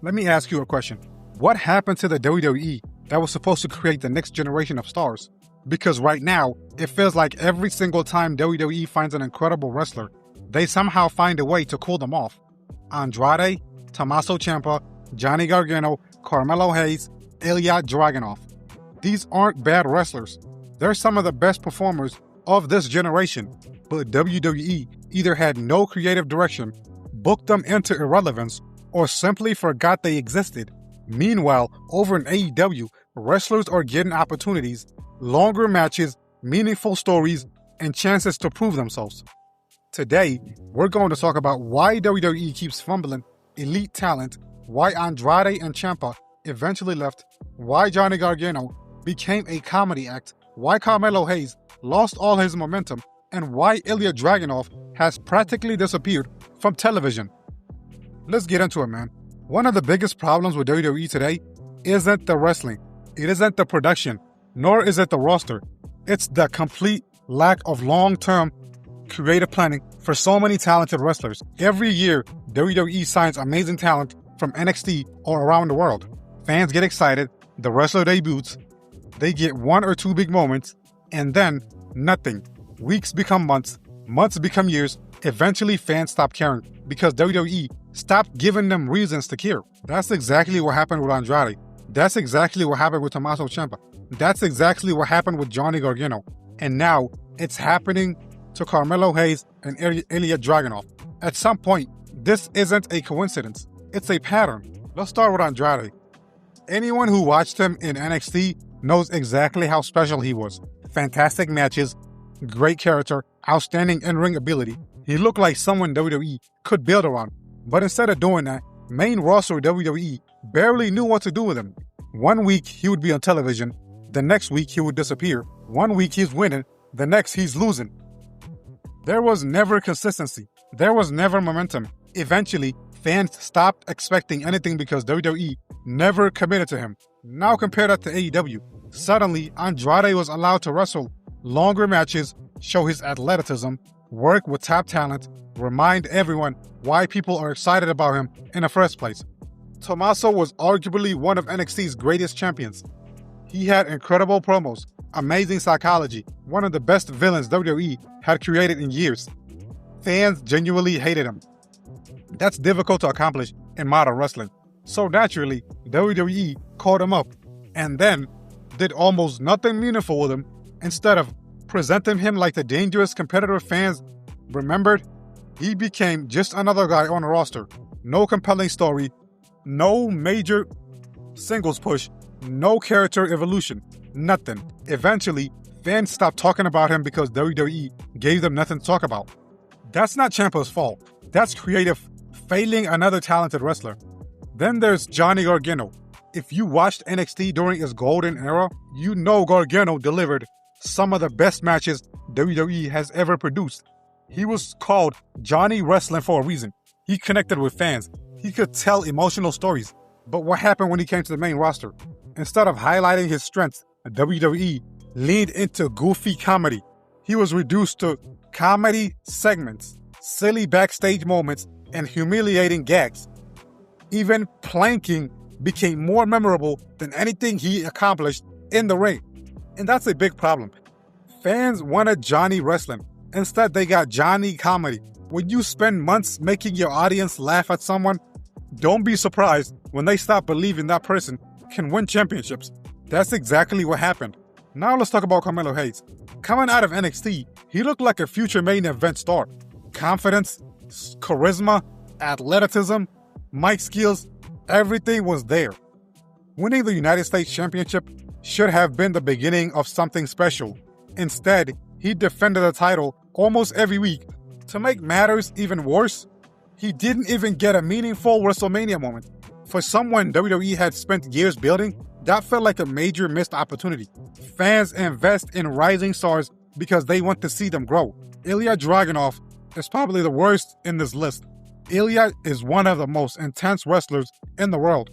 Let me ask you a question. What happened to the WWE that was supposed to create the next generation of stars? Because right now, it feels like every single time WWE finds an incredible wrestler, they somehow find a way to cool them off. Andrade, Tommaso Ciampa, Johnny Gargano, Carmelo Hayes, Ilya Dragunov. These aren't bad wrestlers. They're some of the best performers of this generation, but WWE either had no creative direction, booked them into irrelevance, or simply forgot they existed. Meanwhile, over in AEW, wrestlers are getting opportunities, longer matches, meaningful stories, and chances to prove themselves. Today, we're going to talk about why WWE keeps fumbling elite talent, why Andrade and Ciampa eventually left, why Johnny Gargano became a comedy act, why Carmelo Hayes lost all his momentum, and why Ilya Dragunov has practically disappeared from television. Let's get into it, man. One of the biggest problems with WWE today isn't the wrestling. It isn't the production, nor is it the roster. It's the complete lack of long-term creative planning for so many talented wrestlers. Every year, WWE signs amazing talent from NXT or around the world. Fans get excited, the wrestler debuts, they get one or two big moments, and then nothing. Weeks become months, months become years. Eventually, fans stop caring because WWE stopped giving them reasons to care. That's exactly what happened with Andrade. That's exactly what happened with Tommaso Ciampa. That's exactly what happened with Johnny Gargano. And now, it's happening to Carmelo Hayes and Ilya Dragunov. At some point, this isn't a coincidence. It's a pattern. Let's start with Andrade. Anyone who watched him in NXT knows exactly how special he was. Fantastic matches, great character, outstanding in-ring ability. He looked like someone WWE could build around. But instead of doing that, main roster WWE barely knew what to do with him. One week he would be on television, the next week he would disappear. One week he's winning, the next he's losing. There was never consistency. There was never momentum. Eventually, fans stopped expecting anything because WWE never committed to him. Now compare that to AEW. Suddenly, Andrade was allowed to wrestle longer matches, show his athleticism, work with top talent, remind everyone why people are excited about him in the first place. Tommaso was arguably one of NXT's greatest champions. He had incredible promos, amazing psychology, one of the best villains WWE had created in years. Fans genuinely hated him. That's difficult to accomplish in modern wrestling. So naturally, WWE called him up and then did almost nothing meaningful with him. Instead of presenting him like the dangerous competitor fans remembered, he became just another guy on the roster. No compelling story, no major singles push, no character evolution, nothing. Eventually, fans stopped talking about him because WWE gave them nothing to talk about. That's not Ciampa's fault. That's creative failing another talented wrestler. Then there's Johnny Gargano. If you watched NXT during its golden era, you know Gargano delivered some of the best matches WWE has ever produced. He was called Johnny Wrestling for a reason. He connected with fans. He could tell emotional stories. But what happened when he came to the main roster? Instead of highlighting his strengths, WWE leaned into goofy comedy. He was reduced to comedy segments, silly backstage moments, and humiliating gags. Even planking became more memorable than anything he accomplished in the ring. And that's a big problem. Fans wanted Johnny Wrestling. Instead, they got Johnny Comedy. When you spend months making your audience laugh at someone, don't be surprised when they stop believing that person can win championships. That's exactly what happened. Now let's talk about Carmelo Hayes. Coming out of NXT, he looked like a future main event star. Confidence, charisma, athleticism, mic skills, everything was there. Winning the United States Championship should have been the beginning of something special. Instead, he defended the title almost every week. To make matters even worse, he didn't even get a meaningful Wrestlemania moment. For someone WWE had spent years building, that felt like a major missed opportunity. Fans invest in rising stars because they want to see them grow. Ilya Dragunov is probably the worst in this list. Ilya is one of the most intense wrestlers in the world.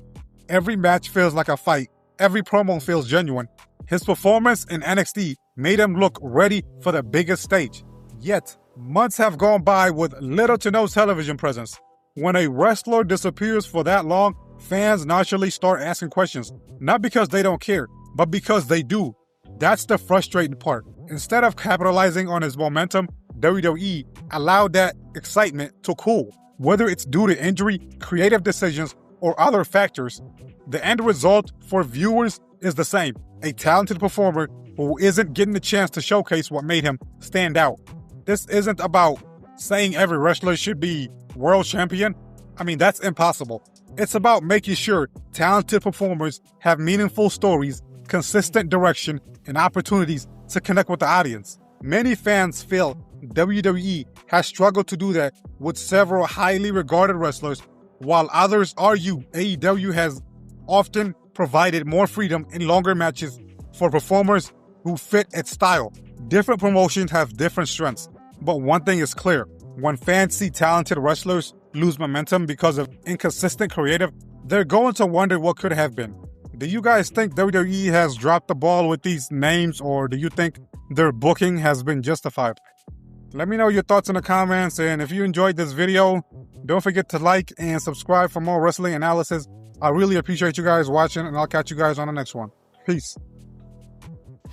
Every match feels like a fight. Every promo feels genuine. His performance in NXT made him look ready for the biggest stage. Yet, months have gone by with little to no television presence. When a wrestler disappears for that long, fans naturally start asking questions, not because they don't care, but because they do. That's the frustrating part. Instead of capitalizing on his momentum, WWE allowed that excitement to cool. Whether it's due to injury, creative decisions, or other factors, the end result for viewers is the same: a talented performer who isn't getting the chance to showcase what made him stand out. This isn't about saying every wrestler should be world champion. I mean, that's impossible. It's about making sure talented performers have meaningful stories, consistent direction, and opportunities to connect with the audience. Many fans feel WWE has struggled to do that with several highly regarded wrestlers, while others argue AEW has often provided more freedom in longer matches for performers who fit its style. Different promotions have different strengths, but one thing is clear: when fans see talented wrestlers lose momentum because of inconsistent creative, they're going to wonder what could have been. Do you guys think WWE has dropped the ball with these names, or do you think their booking has been justified? Let me know your thoughts in the comments, and if you enjoyed this video, don't forget to like and subscribe for more wrestling analysis. I really appreciate you guys watching, and I'll catch you guys on the next one. Peace.